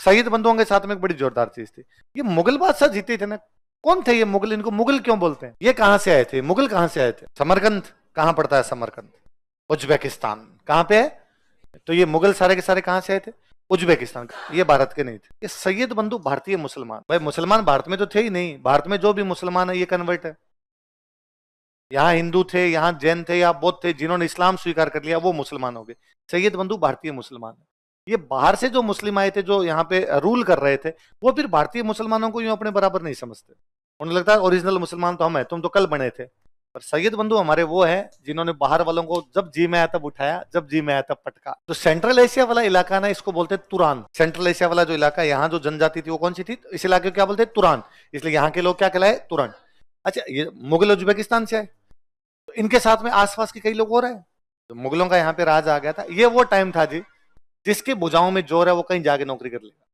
सईद बंधुओं के साथ में एक बड़ी जोरदार चीज थी, ये मुगल बादशाह जीते थे ना, कौन थे ये मुगल, इनको मुगल क्यों बोलते हैं, ये कहां से आए थे, मुगल कहां से आए थे? समरकंद कहां पड़ता है? समरकंद उज्बेकिस्तान कहां पे है? तो ये मुगल सारे के सारे कहां से आए थे? उज्बेकिस्तान। ये भारत के नहीं थे। ये सैयद बंधु भारतीय मुसलमान, भाई मुसलमान भारत में तो थे ही नहीं, भारत में जो भी मुसलमान है ये कन्वर्ट है। यहाँ हिंदू थे, यहाँ जैन थे, या बौद्ध थे, जिन्होंने इस्लाम स्वीकार कर लिया वो मुसलमान हो गए। सैयद बंधु भारतीय मुसलमान है। ये बाहर से जो मुस्लिम आए थे, जो यहाँ पे रूल कर रहे थे, वो फिर भारतीय मुसलमानों को यूं अपने बराबर नहीं समझते। उन्हें लगता है ओरिजिनल मुसलमान तो हम है, तुम तो कल बने थे। पर सैयद बंधु हमारे वो है जिन्होंने बाहर वालों को जब जी में आया तब उठाया, जब जी में आया तब पटका। तो सेंट्रल एशिया वाला इलाका ना, इसको बोलते हैं तुरान। सेंट्रल एशिया वाला जो इलाका, यहाँ जो जनजाति थी वो कौन सी थी, इस इलाके को क्या बोलते हैं? तुरान। इसलिए यहाँ के लोग क्या कहलाए? तुरान। अच्छा, ये मुगल उज्बेकिस्तान से आए, तो इनके साथ में आसपास के कई लोग और आए, तो मुगलों का यहाँ पे राज आ गया था। ये वो टाइम था जी जिसके भुजाओं में जोर है वो कहीं जाके नौकरी कर लेगा।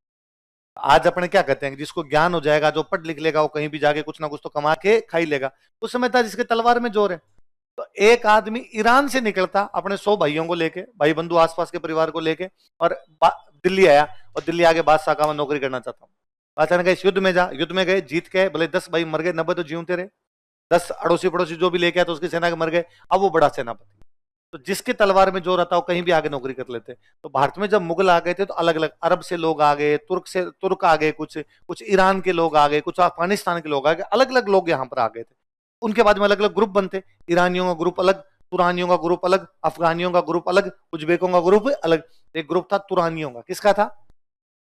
आज अपने क्या कहते हैं, जिसको ज्ञान हो जाएगा, जो पढ़ लिख लेगा, वो कहीं भी जाके कुछ ना कुछ तो कमा के खा ही लेगा। उस समय था जिसके तलवार में जोर है। तो एक आदमी ईरान से निकलता अपने 100 भाइयों को लेके, भाई बंधु आसपास के परिवार को लेके, और दिल्ली आया, और दिल्ली आके बादशाह का मैं नौकरी करना चाहता हूँ। बादशाह ने कहा इस युद्ध में जा। युद्ध में गए, जीत के, भले 10 भाई मर गए, 90 तो जीवते रहे। 10 अड़ोसी पड़ोसी जो भी लेके आया तो उसकी सेना के मर गए। अब वो बड़ा सेनापति। तो जिसके तलवार में जोर आता हो कहीं भी आगे नौकरी कर लेते। तो भारत में जब मुगल आ गए थे तो अलग अलग अरब से लोग आ गए, तुर्क आ गए, कुछ कुछ ईरान के लोग आ गए, कुछ अफगानिस्तान के लोग आ गए, अलग अलग लोग यहाँ पर आ गए थे। उनके बाद में अलग अलग ग्रुप बनते, ईरानियों का ग्रुप अलग, तुरानियों का ग्रुप अलग, अफगानियों का ग्रुप अलग, उज्बेकों का ग्रुप अलग। एक ग्रुप था तुरानियों का, किसका था?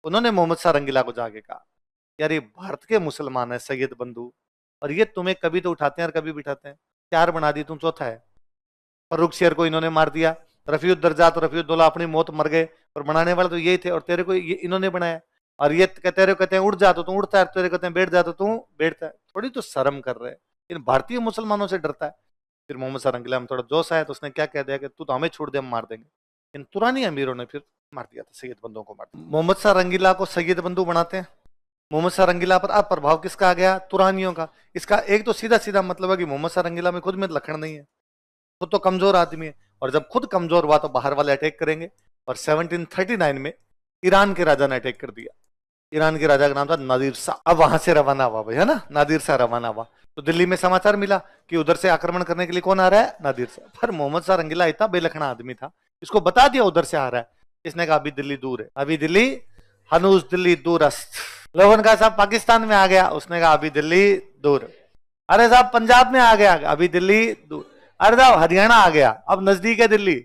उन्होंने मोहम्मद शाह रंगीला को जाके कहा यार ये भारत के मुसलमान है सैयद बंधु, और ये तुम्हें कभी तो उठाते हैं और कभी बिठाते हैं, चार बना दी, तुम चौथा है। फर्रुख शेर को इन्होंने मार दिया, रफीउद्दर्जात और रफीउद्दौला अपनी मौत मर गए, और बनाने वाले तो यही थे, और तेरे को ये इन्होंने बनाया। और ये तेरे कहते हैं उठ जा तो तू उठता है, तेरे कहते हैं बैठ जा तो तू बैठता है। थोड़ी तो शर्म कर रहे हैं। इन भारतीय मुसलमानों से डरता है। फिर मोहम्मद शाह रंगीला में थोड़ा जोश आया तो उसने क्या कह दिया कि तू तो हमें छोड़ दे, हम मार देंगे। इन तुरानी अमीरों ने फिर मार दिया था, सैयद बंधुओं को मार दिया। मोहम्मद शाह रंगीला को सैयद बंधु बनाते हैं। मोहम्मद शाह रंगीला पर अब प्रभाव किसका आ गया? तुरानियों का। इसका एक तो सीधा सीधा मतलब है कि मोहम्मद शाह रंगीला में खुद में लक्षण नहीं है, खुद तो कमजोर आदमी है, और जब खुद कमजोर हुआ तो बाहर वाले अटैक करेंगे। और 1739 में ईरान के राजा ने अटैक कर दिया। ईरान के राजा का नाम था नादिर शाह। अब वहां से रवाना हुआ भाई, है ना, नादिर शाह रवाना हुआ। तो दिल्ली में समाचार मिला कि उधर से आक्रमण करने के लिए कौन आ रहा है? नादिर शाह। पर मोहम्मद शाह रंगीला इतना बेलखना आदमी था, इसको बता दिया उधर से आ रहा है। इसने कहा अभी दिल्ली दूर है, अभी दिल्ली, हनूज दिल्ली दूरस्त। लोगों ने कहा साहब पाकिस्तान में आ गया, उसने कहा अभी दिल्ली दूर। अरे साहब पंजाब में आ गया, अभी दिल्ली दूर। अरे साहब हरियाणा आ गया, अब नजदीक है दिल्ली,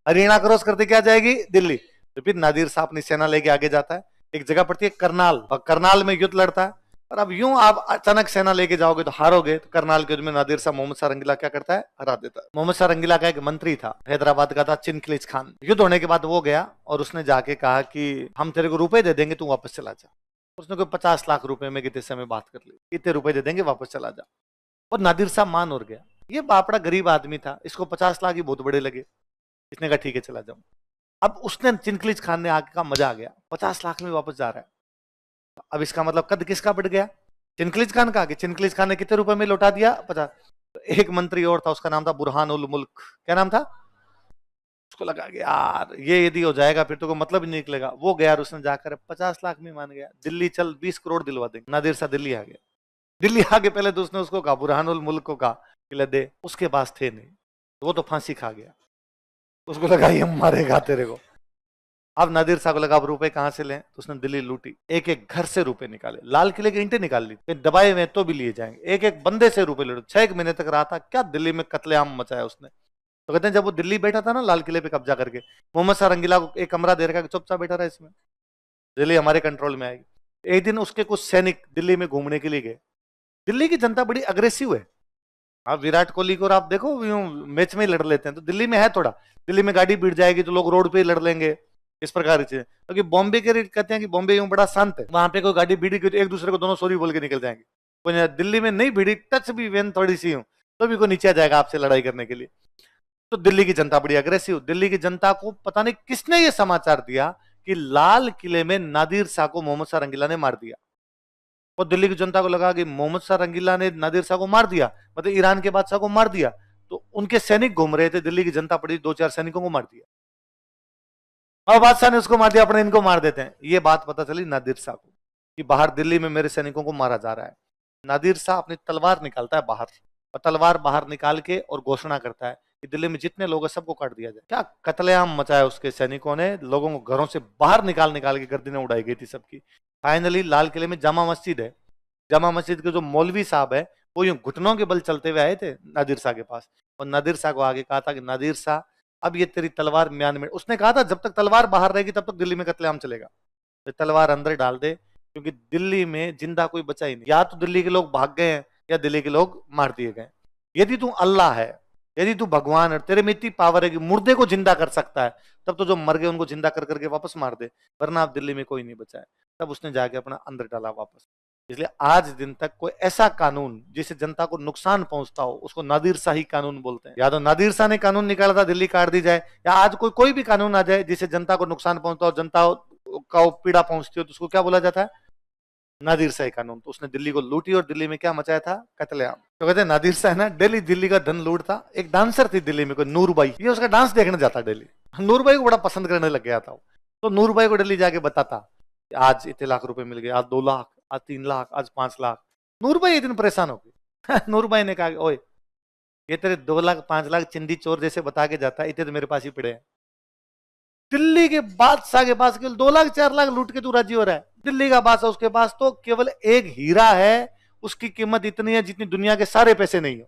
हरियाणा क्रॉस करते क्या जाएगी? दिल्ली। तो फिर नादिर शाह अपनी सेना लेके आगे जाता है, एक जगह पड़ती है करनाल, और करनाल में युद्ध लड़ता है। और अब यूं आप अचानक सेना लेके जाओगे तो हारोगे। तो करनाल के युद्ध में नादिर शाह मोहम्मद शाह रंगीला क्या करता है? हरा देता है। मोहम्मद शाह रंगीला का एक मंत्री था, हैदराबाद का था, चिनखलीज खान। युद्ध होने के बाद वो गया और उसने जाके कहा कि हम तेरे को रुपए दे देंगे, तू वापस चला जा। उसने कोई 50 लाख रुपए में कितने समय बात कर ली, इतने रुपए दे देंगे, वापस चला जा। और नादिर शाह मान और गया। ये बापड़ा गरीब आदमी था, इसको 50 लाख ही बहुत बड़े लगे। इसने कहा ठीक है चला जाऊं। अब उसने चिनखलीज खान ने आगे का मजा आ गया, 50 लाख में वापस जा रहा है। अब इसका मतलब कद किसका बढ़ गया? चिनखलीज खान का। कि चिनखलीज खान ने कितने रुपए में लौटा दिया? 50। तो एक मंत्री और था, उसका नाम था बुरहान उल मुल्क। क्या नाम था? उसको लगा कि यार ये यदि हो जाएगा फिर तो कोई मतलब ही नहीं निकलेगा। वो गया और उसने जाकर 50 लाख में मान गया, दिल्ली चल 20 करोड़ दिलवा देंगे। नादिर शाह दिल्ली आ गया। दिल्ली आगे पहले तो उसने उसको कहा, बुरहान उल मुल्क को कहा कि ले दे, उसके पास थे नहीं, तो वो तो फांसी खा गया। उसको लगा ये मारेगा तेरे को। अब नादिर शाह को लगा अब रुपए कहां से लें, तो उसने दिल्ली लूटी। एक एक घर से रुपए निकाले, लाल किले की ईंटें निकाल ली, फिर दबाए हुए तो भी लिए जाएंगे। एक एक बंदे से रुपए ले लो। 6 महीने तक रहा था, क्या दिल्ली में कत्लेआम मचाया उसने। तो कहते हैं जब वो दिल्ली बैठा था ना लाल किले पे कब्जा करके, मोहम्मद शाह रंगीला को एक कमरा दे रखा कि चुपचाप बैठा रहा, इसमें दिल्ली हमारे कंट्रोल में आएगी। एक दिन उसके कुछ सैनिक दिल्ली में घूमने के लिए गए। दिल्ली की जनता बड़ी अग्रेसिव है। आप विराट कोहली को और आप देखो मैच में ही लड़ लेते हैं, तो दिल्ली में है थोड़ा, दिल्ली में गाड़ी भिड़ जाएगी तो लोग रोड पे ही लड़ लेंगे, इस प्रकार की चीजें। क्योंकि बॉम्बे के कहते हैं कि बॉम्बे यूं बड़ा शांत है, वहां पे कोई गाड़ी भिड़ी तो एक दूसरे को दोनों सॉरी बोल के निकल जाएंगे। कोई दिल्ली में नहीं भिड़ी, टच भी वेन थोड़ी सी हूं तो भी कोई नीचे आ जाएगा आपसे लड़ाई करने के लिए। तो दिल्ली की जनता बड़ी अग्रेसिव। दिल्ली की जनता को पता नहीं किसने ये समाचार दिया कि लाल किले में नादिर शाह को मोहम्मद शाह रंगीला ने मार दिया। और दिल्ली की जनता को लगा कि मोहम्मद शाह रंगीला ने नादिर शाह को मार दिया, मतलब ईरान के बादशाह को मार दिया। तो उनके सैनिक घूम रहे थे, दिल्ली की जनता पड़ी 2-4 सैनिकों को मार दिया। और बादशाह ने उसको मार दिया, अपने इनको मार देते हैं। ये बात पता चली नादिर शाह को कि बाहर दिल्ली में मेरे सैनिकों को मारा जा रहा है। नादिर शाह अपनी तलवार निकालता है बाहर, और तलवार बाहर निकाल के और घोषणा करता है कि दिल्ली में जितने लोग हैं सबको काट दिया जाए। क्या कत्लेआम मचाया उसके सैनिकों ने, लोगों को घरों से बाहर निकाल निकाल के गर्दनें उड़ाई गई थी सबकी। फाइनली लाल किले में जामा मस्जिद है, जामा मस्जिद के जो मौलवी साहब है वो यूं घुटनों के बल चलते हुए आए थे नादिर शाह के पास, और नादिर शाह को आगे कहा था कि नादिर शाह अब ये तेरी तलवार म्यान में, उसने कहा था जब तक तलवार बाहर रहेगी तब तक दिल्ली में कत्लेआम चलेगा, तो तलवार अंदर डाल दे, क्योंकि दिल्ली में जिंदा कोई बचा ही नहीं। या तो दिल्ली के लोग भाग गए हैं या दिल्ली के लोग मार दिए गए। यदि तू अल्लाह है, यदि तू भगवान है, तेरे में इतनी पावर है कि मुर्दे को जिंदा कर सकता है, तब तो जो मर गए उनको जिंदा कर करके वापस मार दे, वरना अब दिल्ली में कोई नहीं बचा है। तब उसने जाके अपना अंदर डाला वापस। इसलिए आज दिन तक कोई ऐसा कानून जिससे जनता को नुकसान पहुंचता हो उसको नादिर शाही कानून बोलते हैं। या तो नादिर शाह ने कानून निकाला था दिल्ली काट दी जाए, या आज कोई भी कानून आ जाए जिससे जनता को नुकसान पहुंचता हो, जनता का पीड़ा पहुंचती हो, तो उसको क्या बोला जाता है? नादिर शाही कानून। तो उसने दिल्ली को लूटी और दिल्ली में क्या मचाया था? कत्लेआम। तो कहते हैं नादिर शाह ना डेली दिल्ली का धन लूटता। एक डांसर थी दिल्ली में कोई नूरबाई, ये उसका डांस देखने जाता डेली, नूरबाई को बड़ा पसंद करने लग गया था। तो नूरबाई को डेली जाके बताता आज इतने लाख रुपए मिल गए, आज 2 लाख, आज 3 लाख, आज 5 लाख। नूरबाई एक दिन परेशान हो गई। नूरबाई ने कहा ओए ये तेरे 2 लाख 5 लाख चिंदी चोर जैसे बता के जाता है, इतने तो मेरे पास ही पड़े हैं। दिल्ली के बादशाह के पास केवल 2 लाख 4 लाख लूट के तू राजी हो रहा है। दिल्ली का बादशाह, उसके पास तो केवल एक हीरा है, उसकी कीमत इतनी है जितनी दुनिया के सारे पैसे नहीं हो।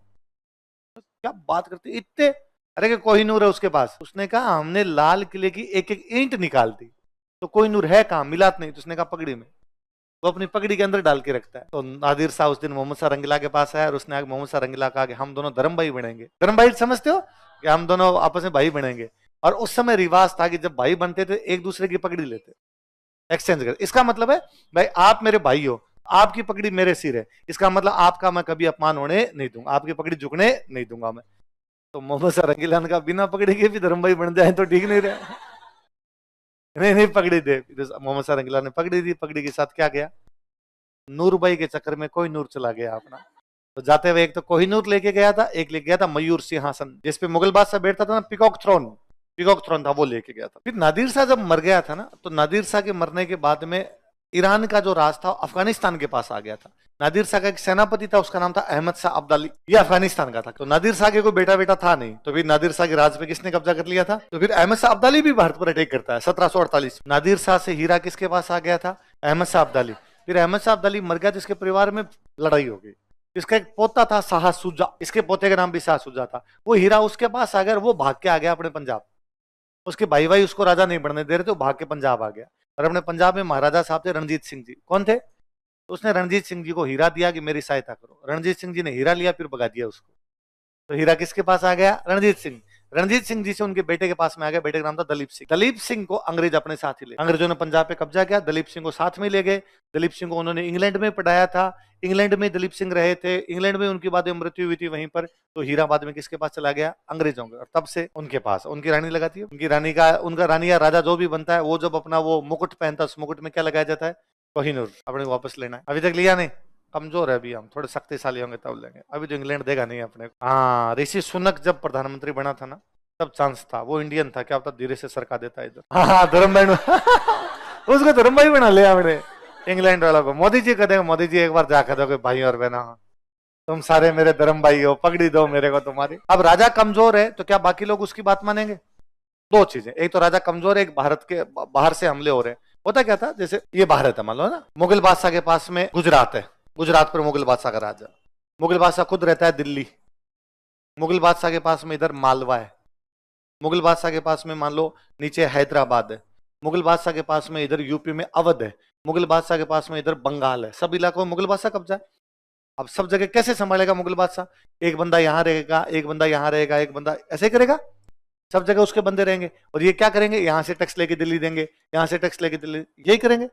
तो क्या बात करते इतने? अरे कि कोहिनूर है उसके पास। उसने कहा हमने लाल किले की एक एक ईंट निकाल दी, तो कोहिनूर है कहां? मिलात नहीं। तो उसने कहा पगड़ी में, वो अपनी पगड़ी के अंदर डाल के रखता है। तो नादिर शाह उस दिन मोहम्मद शाह रंगीला के पास आया और उसने आगे मोहम्मद शाह रंगीला कहा कि हम दोनों धर्म भाई बनेंगे। धर्म भाई समझते हो कि हम दोनों आपस में भाई बनेंगे। और उस समय रिवाज था कि जब भाई बनते थे एक दूसरे की पगड़ी लेते, एक्सचेंज कर। इसका मतलब है भाई आप मेरे भाई हो, आपकी पगड़ी मेरे सिर है, इसका मतलब आपका मैं कभी अपमान होने नहीं दूंगा, आपकी पगड़ी झुकने नहीं दूंगा मैं। तो मोहम्मद शाह रंगीला ने कहा बिना पगड़ी के भी धर्म भाई बन जाए तो ठीक नहीं रहे। नहीं नहीं पगड़ी दे। मोहम्मद शाह रंगीला ने पगड़ी दी। पगड़ी के साथ क्या गया? नूरबाई के चक्कर में कोहिनूर चला गया अपना। तो जाते हुए एक तो कोहिनूर लेके गया था, एक लेके गया था मयूर सिंहासन, जिसपे मुगल बादशाह बैठता था ना, पीकॉक थ्रोन, पीकॉक थ्रोन था, वो लेके गया था। फिर नादिर शाह जब मर गया था ना, तो नादिर शाह के मरने के बाद में ईरान का जो राज था अफगानिस्तान के पास आ गया था। नादिर शाह का एक सेनापति था, उसका नाम था अहमद शाह अब्दाली, ये अफगानिस्तान का था। तो नादिर शाह के कोई बेटा बेटा था नहीं, तो फिर नादिर शाह के राज पे किसने कब्जा कर लिया था? तो फिर अहमद शाह अब्दाली भी भारत पर अटैक करता है 1748। नादिर शाह से हीरा किसके पास आ गया था? अहमद शाह अब्दाली। फिर अहमद शाह अब्दाली मर गया तो इसके परिवार में लड़ाई हो गई। इसका एक पोता था शाह सुजा, इसके पोते का नाम भी शाह सुजा था। वो हीरा उसके पास आ गया, वो भाग के आ गया अपने पंजाब। उसके भाई उसको राजा नहीं बनने दे रहे थे, वो भाग के पंजाब आ गया। और अपने पंजाब में महाराजा साहब थे रणजीत सिंह जी। कौन थे? तो उसने रणजीत सिंह जी को हीरा दिया कि मेरी सहायता करो। रणजीत सिंह जी ने हीरा लिया, फिर भगा दिया उसको। तो हीरा किसके पास आ गया? रणजीत सिंह। रणजीत सिंह जी से उनके बेटे के पास में आ गया, बेटे का नाम था दलीप सिंह। दलीप सिंह को अंग्रेज अपने साथ ही ले, अंग्रेजों ने पंजाब पे कब्जा किया, दलीप सिंह को साथ में ले गए। दलीप सिंह को उन्होंने इंग्लैंड में पढ़ाया था, इंग्लैंड में दलीप सिंह रहे थे, इंग्लैंड में उनकी बाद में मृत्यु हुई थी वहीं पर। तो हीरा बाद में किसके पास चला गया? अंग्रेजों के। और तब से उनके पास उनकी रानी लगाती है, उनकी रानी का, उनका रानी या राजा जो भी बनता है, वो जब अपना वो मुकुट पहनता है, उस मुकुट में क्या लगाया जाता है? कोहिनूर। अपने वापस लेना है। अभी तक लिया नहीं, कमजोर है अभी, हम थोड़े शक्तिशाली होंगे तब लेंगे, अभी तो इंग्लैंड देगा नहीं अपने को। हाँ, ऋषि सुनक जब प्रधानमंत्री बना था ना, तब चांस था, वो इंडियन था, क्या पता धीरे से सरका देता है इधर। हाँ धर्म भाई उसको धर्म भाई बना लिया हमने इंग्लैंड वालों को। मोदी जी कह देंगे, मोदी जी एक बार जाकर दो भाई और बहना तुम सारे मेरे धर्म भाई हो, पगड़ी दो मेरे को तुम्हारी। अब राजा कमजोर है तो क्या बाकी लोग उसकी बात मानेंगे? दो चीजें, एक तो राजा कमजोर है, एक भारत के बाहर से हमले हो रहे हैं। होता क्या था, जैसे ये भारत है मान लो ना, मुगल बादशाह के पास में गुजरात है, गुजरात पर मुगल बादशाह का राजा, मुगल बादशाह खुद रहता है दिल्ली, मुगल बादशाह के पास में इधर मालवा है, मुगल बादशाह के पास में मान लो नीचे हैदराबाद है, मुगल बादशाह के पास में इधर यूपी में अवध है, मुगल बादशाह के पास में इधर बंगाल है, सब इलाकों में मुगल बादशाह कब्जा है। अब सब जगह कैसे संभालेगा मुगल बादशाह? एक बंदा यहाँ रहेगा, एक बंदा यहाँ रहेगा, एक बंदा ऐसे करेगा, सब जगह उसके बंदे रहेंगे। और ये क्या करेंगे? यहाँ से टैक्स लेके दिल्ली देंगे, यहाँ से टैक्स लेके दिल्ली, यही करेंगे।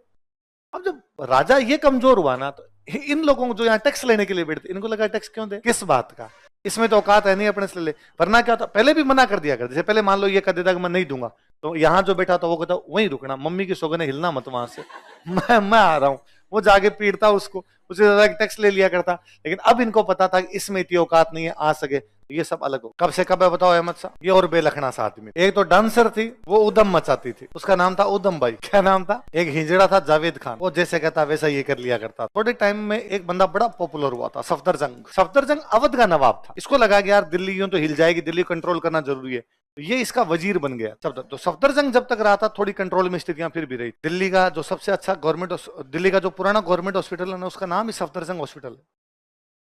अब जब राजा ये कमजोर हुआ ना, तो इन लोगों को जो यहाँ टैक्स लेने के लिए बैठते, इनको लगा टैक्स क्यों दे, किस बात का, इसमें तो औकात है नहीं अपने से ले। वरना क्या होता, पहले भी मना कर दिया कर, जैसे पहले मान लो ये कर देता कि मैं नहीं दूंगा, तो यहाँ जो बैठा था वो कहता वहीं रुकना, मम्मी की सोगने हिलना मत वहां से, मैं आ रहा हूँ। वो जाके पीटता उसको, उससे ज्यादा टैक्स ले लिया करता। लेकिन अब इनको पता था कि इसमें इतनी औकात नहीं है आ सके, ये सब अलग हो। कब से कब है बताओ अहमद साहब? ये और बेलखना सा आदमी। एक तो डांसर थी, वो उदम मचाती थी, उसका नाम था उदम भाई। क्या नाम था? एक हिजड़ा था जावेद खान, वो जैसे कहता वैसा ये कर लिया करता। थोड़े टाइम में एक बंदा बड़ा पॉपुलर हुआ था, सफदरजंग। सफदरजंग अवध का नवाब था। इसको लगा कि यार दिल्ली यूं तो हिल जाएगी, दिल्ली कंट्रोल करना जरूरी है, तो ये इसका वजीर बन गया। तो सफदरजंग जब तक रहा था थोड़ी कंट्रोल में स्थितियां फिर भी रही। दिल्ली का जो सबसे अच्छा गवर्नमेंट, दिल्ली का जो पुराना गवर्नमेंट हॉस्पिटल है ना, उसका नाम ही सफदरजंग हॉस्पिटल है।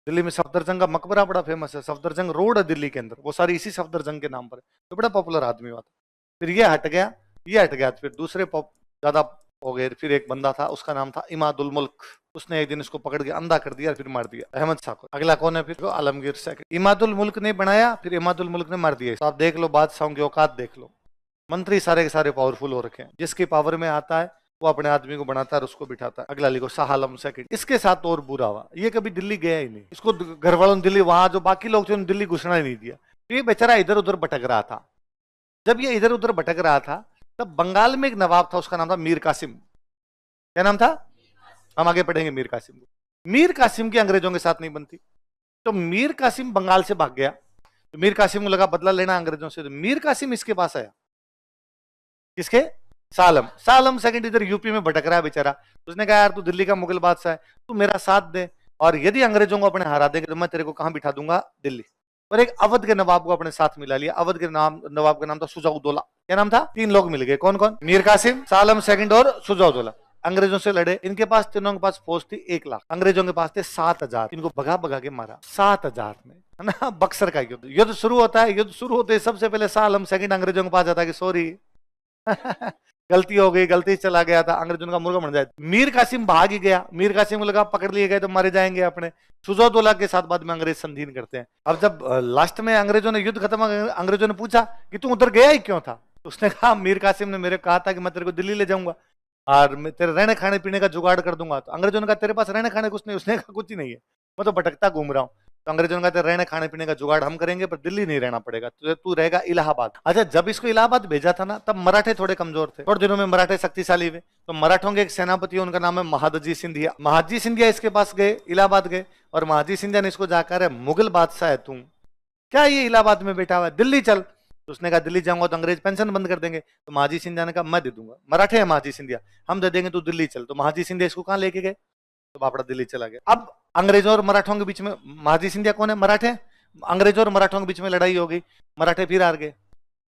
दिल्ली में सफदरजंग का मकबरा बड़ा फेमस है, सफदरजंग रोड है दिल्ली के अंदर, वो सारी इसी सफदरजंग के नाम पर है। तो बड़ा पॉपुलर आदमी हुआ था। फिर ये हट गया, ये हट गया, फिर दूसरे ज्यादा हो गए। फिर एक बंदा था, उसका नाम था इमादुल मुल्क। उसने एक दिन इसको पकड़ के अंधा कर दिया, फिर मार दिया अहमद शाह को। अगला कौन है फिर? आलमगीर सेकंड। इमादुल मुल्क ने बनाया, फिर इमादुल मुल्क ने मार दिया। तो आप देख लो बादशाहों की औकात देख लो। मंत्री सारे के सारे पावरफुल हो रखे हैं, जिसकी पावर में आता है वो अपने आदमी को बनाता है और उसको बिठाता है। अगला लिखो शाह आलम सेकंड। इसके साथ और बुरा हुआ, ये कभी दिल्ली गया ही नहीं। इसको घर वालों ने दिल्ली, वहां जो बाकी लोग थे उन्होंने दिल्ली घुसना ही नहीं दिया। तो ये बेचारा इधर उधर भटक रहा था। जब ये इधर उधर भटक रहा था तब बंगाल में एक नवाब था, उसका नाम था मीर कासिम। क्या नाम था? हम आगे पढ़ेंगे मीर कासिम को। मीर कासिम की अंग्रेजों के साथ नहीं बनती, तो मीर कासिम बंगाल से भाग गया। तो मीर कासिम को लगा बदला लेना अंग्रेजों से, तो मीर कासिम इसके पास आया। किसके? सालम। सालम सेकंड इधर यूपी में भटक रहा है बेचारा। उसने कहा यार तू दिल्ली का मुगल बादशाह है, तू मेरा साथ दे, और यदि अंग्रेजों को अपने हरा देंगे तो मैं तेरे को कहां बिठा दूंगा? दिल्ली। और एक अवध के नवाब को अपने साथ मिला लिया। अवध के नवाब का नाम था सुजाउद्दौला। क्या नाम था? तीन लोग मिल गए। कौन कौन? मीर कासिम, सालम सेकंड और सुजाउद्दौला। अंग्रेजों से लड़े। इनके पास, तीनों के पास फौज थी 1 लाख, अंग्रेजों के पास थे 7,000। इनको भगा भगा के मारा 7,000 में, है ना। बक्सर का युद्ध। युद्ध शुरू होता है, युद्ध शुरू होते सबसे पहले सालम सेकंड अंग्रेजों के पास जाता है कि सॉरी गलती हो गई, गलती से चला गया था, अंग्रेजों का मुर्गा बन जाए। मीर कासिम भाग ही गया। मीर कासिम को लगा पकड़ लिए गए तो मारे जाएंगे अपने। सुजाउद्दौला के साथ बाद में अंग्रेज संधीन करते हैं। अब जब लास्ट में अंग्रेजों ने युद्ध खत्म, अंग्रेजों ने पूछा कि तू उधर गया ही क्यों था? तो उसने कहा मीर कासिम ने मेरे कहा था कि मैं तेरे को दिल्ली ले जाऊंगा और मैं तेरे रहने खाने पीने का जुगाड़ कर दूंगा। तो अंग्रेजों ने कहा तेरे पास रहने खाने कुछ नहीं। उसने कहा कुछ ही नहीं है, मैं तो भटकता घूम रहा हूँ। तो अंग्रेजों ने कहा रहने खाने पीने का जुगाड़ हम करेंगे, पर दिल्ली नहीं रहना पड़ेगा, तो तू रहेगा इलाहाबाद। अच्छा, जब इसको इलाहाबाद भेजा था ना, तब मराठे थोड़े कमजोर थे। थोड़े दिनों में मराठे शक्तिशाली हुए। तो मराठों के एक सेनापति, उनका नाम है महादजी सिंधिया। महादजी सिंधिया इसके पास गए, इलाहाबाद गए, और महादजी सिंधिया ने इसको जाकर, मुगल बादशाह है तू, क्या ये इलाहाबाद में बैठा हुआ है, दिल्ली चल। तो उसने कहा दिल्ली जाऊंगा तो अंग्रेज पेंशन बंद कर देंगे। तो महाजी सिंधिया ने कहा मैं दे दूंगा, मराठे हैं महाजी सिंधिया, हम दे देंगे, तू दिल्ली चल। तो महाजी सिंधिया इसको कहां लेके गए? तो बापड़ा दिल्ली चला गया। अब अंग्रेजों और मराठों के बीच में, महाजी सिंधिया कौन है? मराठे। अंग्रेजों और मराठों के बीच में लड़ाई हो गई, मराठे फिर हार गए,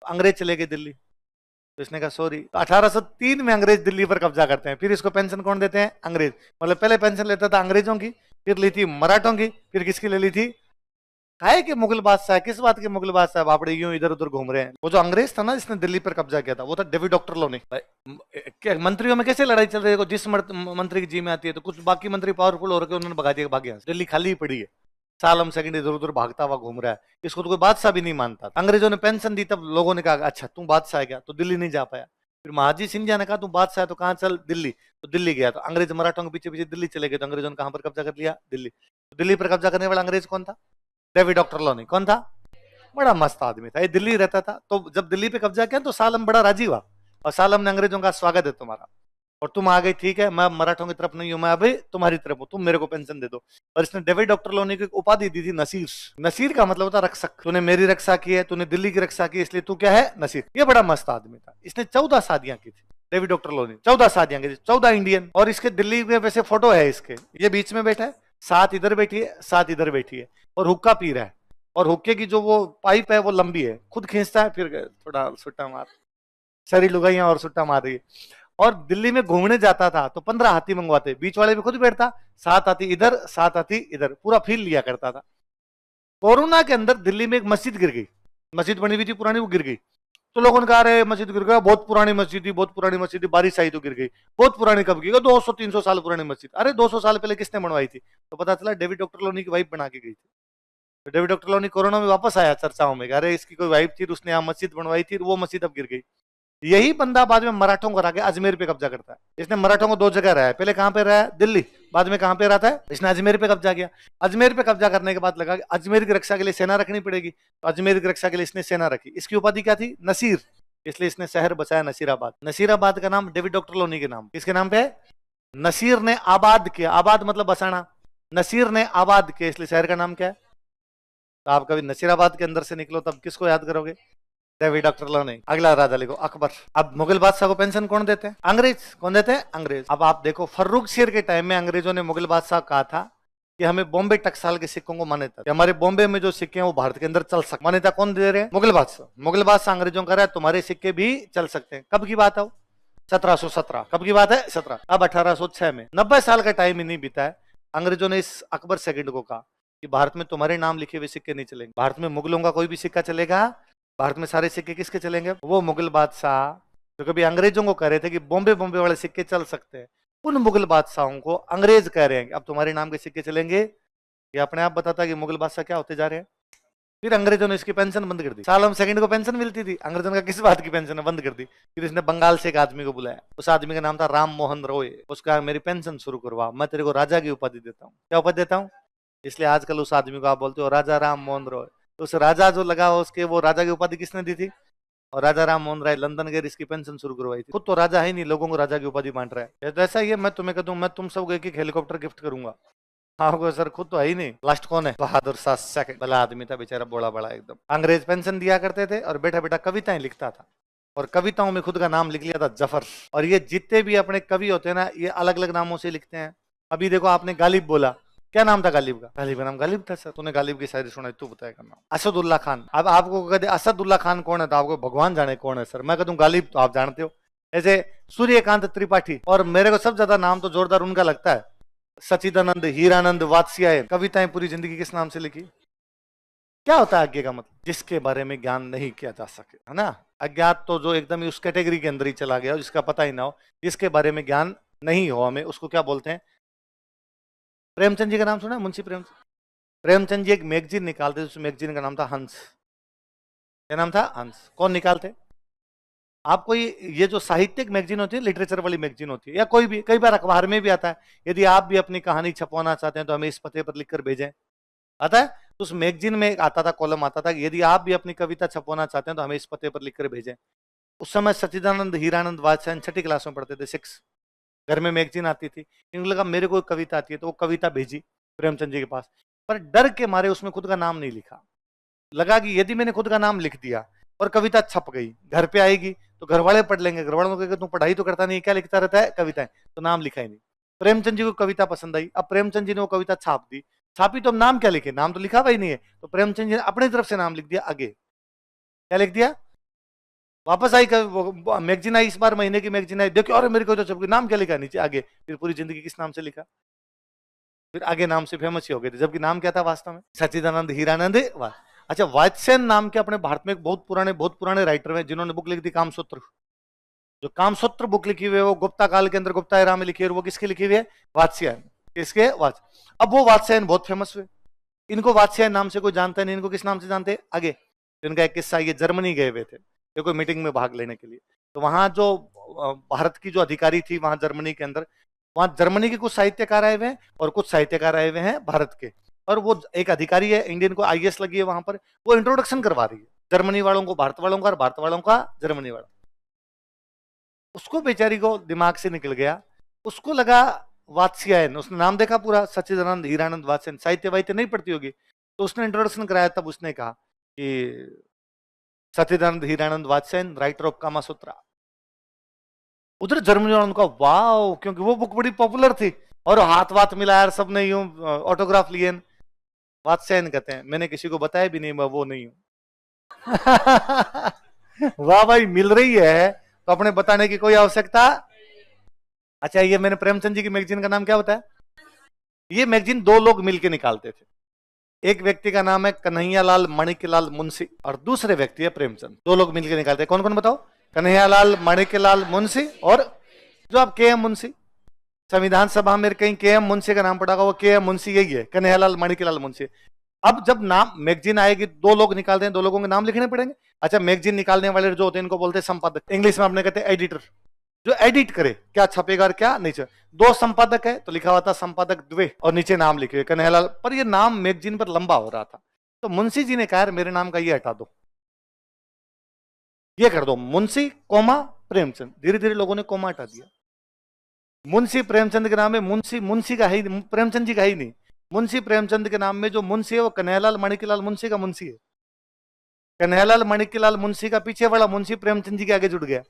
अंग्रेज चले गए दिल्ली। तो इसने कहा सॉरी। तो 1803 में अंग्रेज दिल्ली पर कब्जा करते हैं। फिर इसको पेंशन कौन देते हैं? अंग्रेज। मतलब पहले पेंशन लेता था अंग्रेजों की, फिर ली थी मराठों की, फिर किसकी ले ली थी? काहे के मुगल बादशाह? किस बात के मुगल बादशाह? बापड़े यूं इधर उधर घूम रहे हैं। वो जो अंग्रेज था ना जिसने दिल्ली पर कब्जा किया था, वो था डेविड ऑक्टरलोनी। मंत्रियों में कैसे लड़ाई चल रही है? जिस मंत्री की जी में आती है तो कुछ बाकी मंत्री पावरफुल हो रखे, उन्होंने भगा दिया, भाग गया। दिल्ली खाली ही पड़ी है। सालम सेकंड इधर उधर भागता हुआ घूम रहा है, इसको तो कोई बादशाह भी नहीं मानता। अंग्रेजों ने पेंशन दी, तब लोगों ने कहा अच्छा तू बादशाह है क्या? तो दिल्ली नहीं जा पाया। फिर महाजी सिंधिया ने कहा तू बादशाह है तो कहां चल? दिल्ली। तो दिल्ली गया। तो अंग्रेज मराठों के पीछे पीछे दिल्ली चले गए। तो अंग्रेजों ने कहां पर कब्जा कर लिया? दिल्ली। तो दिल्ली पर कब्जा करने वाला अंग्रेज कौन था? David Ochterlony. कौन था? बड़ा मस्त आदमी था, ये दिल्ली रहता था। तो जब दिल्ली पे कब्जा किया तो सालम बड़ा राजी हुआ, और सालम ने अंग्रेजों का स्वागत है तुम्हारा, और तुम आ गई, ठीक है, मैं मराठों की तरफ नहीं हूं, मैं अभी तुम्हारी तरफ हूं, तुम मेरे को पेंशन दे दो। और इसने डेविड ऑक्टरलोनी को उपाधि दी थी नसीर। नसीर का मतलब होता रक्षक। तूने मेरी रक्षा की है, तूने दिल्ली की रक्षा की, इसलिए तू क्या है? नसीर। ये बड़ा मस्त आदमी था। इसने 14 शादियां की थी, डेविड ऑक्टरलोनी 14 शादियां की थी, 14 इंडियन। और इसके दिल्ली में वैसे फोटो है इसके, ये बीच में बैठा है, 7 इधर बैठी है, 7 इधर बैठी है, और हुक्का पी रहा है। और हुक्के की जो वो पाइप है वो लंबी है, खुद खींचता है, फिर थोड़ा सुट्टा मार, सारी लुगाइयां और सुट्टा मार रही है। और दिल्ली में घूमने जाता था तो 15 हाथी मंगवाते, बीच वाले भी खुद बैठता, 7 हाथी इधर 7 हाथी इधर, पूरा फील लिया करता था। कोरोना के अंदर दिल्ली में एक मस्जिद गिर गई, मस्जिद बनी हुई थी पुरानी, वो गिर गई। तो लोगों ने कहा अरे मस्जिद गिर गया, बहुत पुरानी मस्जिद थी, बहुत पुरानी मस्जिद थी, बारिश आई तो गिर गई। बहुत पुरानी कब की? 200-300 साल पुरानी मस्जिद। अरे 200 साल पहले किसने बनवाई थी? तो पता चला डेविड ऑक्टरलोनी की वाइफ बना के गई थी। तो डेविड ऑक्टरलोनी कोरोना में वापस आया चर्चाओं में, अरे इसकी कोई वाइफ थी, उसने यहाँ मस्जिद बनवाई थी, वो मस्जिद अब गिर गई। यही बंदा बाद में मराठों को हरा के अजमेर पे कब्जा करता है। इसने मराठों को 2 जगह रहा है, पहले कहां पे रहा है? दिल्ली, बाद में कहां पे रहता है? इसने अजमेर पे कब्जा किया। अजमेर पे कब्जा करने के बाद लगा कि अजमेर की रक्षा के लिए सेना रखनी पड़ेगी, तो अजमेर की रक्षा के लिए इसने सेना रखी। इसकी उपाधि क्या थी? नसीर। इसलिए इसने शहर बचाया नसीराबाद। नसीराबाद का नाम डेविड ऑक्टरलोनी के नाम। किसके नाम पे है? नसीर ने आबाद किया, आबाद मतलब बसाना, नसीर ने आबाद किया, इसलिए शहर का नाम क्या है? तो आप कभी नसीराबाद के अंदर से निकलो तब किसको याद करोगे? डेविड डॉक्टर लो नहीं। अगला राजा लिखो अकबर। अब मुगल बादशाह को पेंशन कौन देते हैं? अंग्रेज। कौन देते हैं? अंग्रेज। अब आप देखो फर्रुख शेर के टाइम में अंग्रेजों ने मुगल बादशाह कहा था कि हमें बॉम्बे टकसाल के सिक्कों को मान्यता, हमारे बॉम्बे में जो सिक्के हैं वो भारत के अंदर चल सकते। मान्यता कौन दे रहे हैं? मुगल बादशाह। मुगल बादशाह अंग्रेजों का रहा है तुम्हारे सिक्के भी चल सकते हैं। कब की बात है? 1717। कब की बात है? 17। अब 1806 में, 90 साल का टाइम ही नहीं बीता है, अंग्रेजों ने इस अकबर सेकंड को कहा कि भारत में तुम्हारे नाम लिखे हुए सिक्के नहीं चलेंगे, भारत में मुगलों का कोई भी सिक्का चलेगा। भारत में सारे सिक्के किसके चलेंगे? वो मुगल बादशाह जो कभी अंग्रेजों को कह रहे थे कि बॉम्बे बॉम्बे वाले सिक्के चल सकते हैं, उन मुगल बादशाहों को अंग्रेज कह रहे हैं अब तुम्हारे नाम के सिक्के चलेंगे। ये अपने आप बताता है कि मुगल बादशाह क्या होते जा रहे हैं। फिर अंग्रेजों ने इसकी पेंशन बंद कर दी। सालम सेकंड को पेंशन मिलती थी, अंग्रेजों ने किस बात की पेंशन बंद कर दी? फिर इसने बंगाल से एक आदमी को बुलाया, उस आदमी का नाम था राम मोहन रॉय। उसका मेरी पेंशन शुरू करवा, मैं तेरे को राजा की उपाधि देता हूँ। क्या उपाधि देता हूँ? इसलिए आजकल उस आदमी को आप बोलते हो राजा राम मोहन रॉय। तो उस राजा जो लगा उसके, वो राजा की उपाधि किसने दी थी? और राजा राम मोहन राय लंदन गए, इसकी पेंशन शुरू करवाई थी। खुद तो राजा है नहीं, लोगों को राजा की उपाधि बांट रहा है। तो ऐसा ही है, मैं तुम्हें कह दूं मैं तुम सबको एक एक हेलीकॉप्टर गिफ्ट करूंगा। हाँ सर, खुद तो है ही नहीं। लास्ट कौन है? बहादुर शाह सेकंड। भला आदमी था बेचारा, बोला बड़ा एकदम। अंग्रेज पेंशन दिया करते थे और बैठा बैठा कविताएं लिखता था, और कविताओं में खुद का नाम लिख लिया था जफर। और ये जितने भी अपने कवि होते हैं ना, ये अलग अलग नामों से लिखते हैं। अभी देखो आपने गालिब बोला, क्या नाम था गालिब का? गालिब का नाम गालिब था सर। तूने गालिब की शायरी सुनाई, तू बताएगा नाम। असदुल्ला खान। अब आपको कहते असदुल्ला खान कौन है तो आपको भगवान जाने कौन है सर। मैं कहता हूँ गालिब तो आप जानते हो। ऐसे सूर्यकांत त्रिपाठी। और मेरे को सब ज्यादा नाम तो जोरदार उनका लगता है, सचिदानंद हीरानंद वात्स्यायन। कविताएं पूरी जिंदगी किस नाम से लिखी? क्या होता है आज्ञा का मतलब? जिसके बारे में ज्ञान नहीं किया जा सके, है ना। अज्ञात तो जो एकदम ही उस कैटेगरी के अंदर ही चला गया, जिसका पता ही ना हो, जिसके बारे में ज्ञान नहीं हो हमें, उसको क्या बोलते हैं? प्रेमचंद जी का नाम सुना है? मुंशी प्रेमचंद। प्रेमचंद जी एक मैगजीन निकालते थे, उस मैगजीन का नाम था हंस। क्या नाम था? हंस। कौन निकालते? आपको ये जो साहित्यिक मैगजीन होती है, लिटरेचर वाली मैगजीन होती है, या कोई भी, कई बार अखबार में भी आता है, यदि आप भी अपनी कहानी छपवाना चाहते हैं तो हमें इस पते पर लिखकर भेजें। आता है। तो उस मैगजीन में एक आता था, कॉलम आता था, यदि आप भी अपनी कविता छपवाना चाहते हैं तो हमें इस पते पर लिखकर भेजें। उस समय सच्चिदानंद हीरानंद वात्स्यायन छठी क्लास में पढ़ते थे, 6। घर में मैगजीन आती थी, इनको लगा मेरे को कविता आती है, तो वो कविता भेजी प्रेमचंद जी के पास, पर डर के मारे उसमें खुद का नाम नहीं लिखा। लगा कि यदि मैंने खुद का नाम लिख दिया और कविता छप गई, घर पे आएगी तो घर वाले पढ़ लेंगे, घर वालों को कहेंगे तू पढ़ाई तो करता नहीं, क्या लिखता रहता है कविताएं, तो नाम लिखा ही नहीं। प्रेमचंद जी को कविता पसंद आई, अब प्रेमचंद जी ने वो कविता छाप दी। छापी तो अब नाम क्या लिखे? नाम तो लिखा हुआ ही नहीं है, तो प्रेमचंद जी ने अपनी तरफ से नाम लिख दिया आगे। क्या लिख दिया? वापस आई मैगजीन आई, इस बार महीने की मैगजीन आई, देखो और मेरी कविता छप गई, नाम क्या लिखा नीचे आगे? फिर पूरी जिंदगी किस नाम से लिखा? फिर आगे नाम से फेमस ही हो गए थे, जबकि नाम क्या था वास्तव में? सच्चिदानंद हीरानंद वाह। अच्छा, वात्स्यायन नाम के अपने भारत में एक बहुत पुराने राइटर हैं जिन्होंने बुक लिखी थी कामसूत्र। जो कामसूत्र बुक लिखी हुई है वो गुप्ता काल के अंदर गुप्ता एरा में लिखी है, वो किसकी लिखी हुई है? वात्स्यायन। किसके? वात्स्यायन। अब वो वात्स्यायन बहुत फेमस हुए, इनको वात्स्यायन नाम से कोई जानता नहीं, इनको किस नाम से जानते? आगे। इनका एक किस्सा, ये जर्मनी गए हुए थे ये कोई मीटिंग में भाग लेने के लिए, तो वहां जो भारत की जो अधिकारी थी वहां जर्मनी के अंदर, वहां जर्मनी के कुछ साहित्यकार आए हुए हैं और कुछ साहित्यकार आए हुए हैं भारत के, और वो एक अधिकारी है इंडियन को आईएएस लगी है वहां पर, वो इंट्रोडक्शन करवा रही है जर्मनी वालों को भारत वालों का और भारत वालों का जर्मनी वालों। उसको बेचारी को दिमाग से निकल गया, उसको लगा वात्स्यायन, उसने नाम देखा पूरा सच्चिदानंद हीरानंद वात्स्यायन, साहित्य वाहित्य नहीं पढ़ती होगी, तो उसने इंट्रोडक्शन कराया, तब उसने कहा कि सच्चिदानंद हीरानंद वात्स्यायन राइटर ऑफ कामासूत्रा। उधर जर्मनी वालों का वाह, क्योंकि वो बुक बड़ी पॉपुलर थी, और हाथ वाथ मिलाया, सबने यूं ऑटोग्राफ लिए। वात्स्यायन कहते हैं मैंने किसी को बताया भी नहीं, मैं वो नहीं हूं। वाह भाई, मिल रही है तो अपने बताने की कोई आवश्यकता। अच्छा, ये मैंने प्रेमचंद जी की मैगजीन का नाम क्या बताया? ये मैगजीन 2 लोग मिलकर निकालते थे, एक व्यक्ति का नाम है कन्हैयालाल माणिक्यलाल मुंशी और दूसरे व्यक्ति है प्रेमचंद। 2 लोग मिलकर निकालते हैं, कौन कौन बताओ? कन्हैयालाल माणिक्यलाल मुंशी, और जो आप के एम मुंशी, संविधान सभा में कहीं के एम मुंशी का नाम पड़ा होगा, वो के एम मुंशी यही है, कन्हैयालाल माणिक्यलाल मुंशी। अब जब नाम मैगजीन आएगी, 2 लोग निकालते हैं, 2 लोगों के नाम लिखने पड़ेंगे। अच्छा, मैगजीन निकालने वाले जो होते हैं इनको बोलते हैं संपादक, इंग्लिश में अपने कहते हैं एडिटर, जो एडिट करे क्या छपेगा और क्या नहीं छपे। 2 संपादक है तो लिखा हुआ था संपादक द्वे, और नीचे नाम लिखे कन्हैयालाल, पर ये नाम मैगजीन पर लंबा हो रहा था, तो मुंशी जी ने कहा मेरे नाम का ये हटा दो, ये कर दो मुंशी कोमा प्रेमचंद। धीरे धीरे लोगों ने कोमा हटा दिया, मुंशी प्रेमचंद के नाम में मुंशी, मुंशी का ही प्रेमचंद जी का ही नहीं, मुंशी प्रेमचंद के नाम में जो मुंशी है वो कन्हैयालाल माणिक्यलाल मुंशी का मुंशी है। कन्हैयालाल माणिक्यलाल मुंशी का पीछे वाला मुंशी प्रेमचंद जी के आगे जुड़ गया।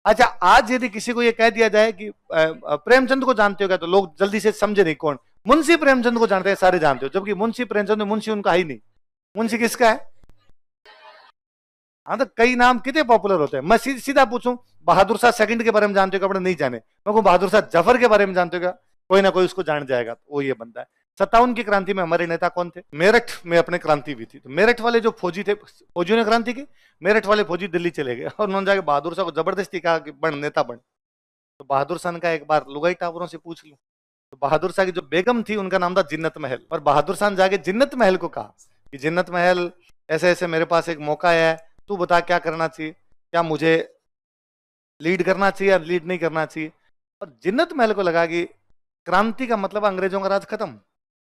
अच्छा, आज यदि किसी को यह कह दिया जाए कि प्रेमचंद को जानते हो क्या, तो लोग जल्दी से समझे नहीं कौन। मुंशी प्रेमचंद को जानते हैं, सारे जानते हो, जबकि मुंशी प्रेमचंद मुंशी उनका ही नहीं। मुंशी किसका है? हाँ, तो कई नाम कितने पॉपुलर होते हैं। मैं सीधा पूछूं, बहादुर शाह सेकंड के बारे में जानते हो क्या? अपने नहीं जाने। मैं कहूं बहादुर शाह जफर के बारे में जानते हो क्या? कोई ना कोई उसको जान जाएगा। तो वो ये बंदा है। 57 की क्रांति में हमारे नेता कौन थे? मेरठ में अपने क्रांति हुई थी, तो मेरठ वाले जो फौजी थे, फौजियों ने क्रांति की, मेरठ वाले फौजी दिल्ली चले गए और उन्होंने जाके बहादुर शाह को जबरदस्ती कहा कि बन नेता बन। तो बहादुर शाह ने कहा एक बार लुगाई टावरों से पूछ लूं। तो बहादुर शाह की जो बेगम थी उनका नाम था जिन्नत महल, और बहादुर शाह ने जाके जिन्नत महल को कहा कि जिन्नत महल, ऐसे ऐसे मेरे पास एक मौका है, तू बता क्या करना चाहिए, क्या मुझे लीड करना चाहिए या लीड नहीं करना चाहिए। और जिन्नत महल को लगा कि क्रांति का मतलब अंग्रेजों का राज खत्म,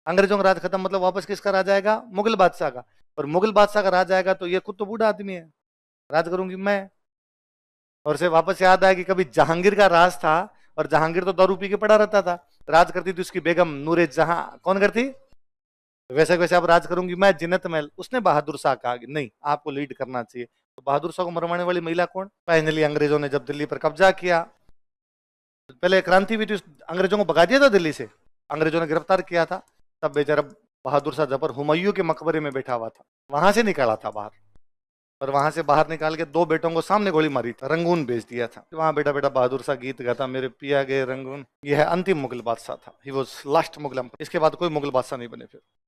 अंग्रेजों का राज खत्म मतलब वापस किसका राज आएगा? मुगल बादशाह का। और मुगल बादशाह का राज आएगा तो ये खुद तो बूढ़ा आदमी है, राज करूंगी मैं। और से वापस याद आया कि कभी जहांगीर का राज था, और जहांगीर तो दारू पी के पड़ा रहता था, राज करती थी उसकी बेगम नूरे जहां। कौन करती? वैसे वैसे अब राज करूंगी मैं, जिन्नत महल। उसने बहादुर शाह कहा कि नहीं, आपको लीड करना चाहिए। तो बहादुर शाह को मरवाने वाली महिला कौन? फाइनली अंग्रेजों ने जब दिल्ली पर कब्जा किया, पहले क्रांति हुई थी, अंग्रेजों को भगा दिया था दिल्ली से, अंग्रेजों ने गिरफ्तार किया था, तब बेचारा बहादुर शाह जफर हुमायूं के मकबरे में बैठा हुआ था, वहां से निकाला था बाहर। और वहां से बाहर निकाल के 2 बेटों को सामने गोली मारी था, रंगून भेज दिया था। वहां बेटा बेटा बहादुर शाह गीत गाता, मेरे पिया गए रंगून। यह है अंतिम मुगल बादशाह था, ही वॉज लास्ट मुगल। इसके बाद कोई मुगल बादशाह नहीं बने फिर।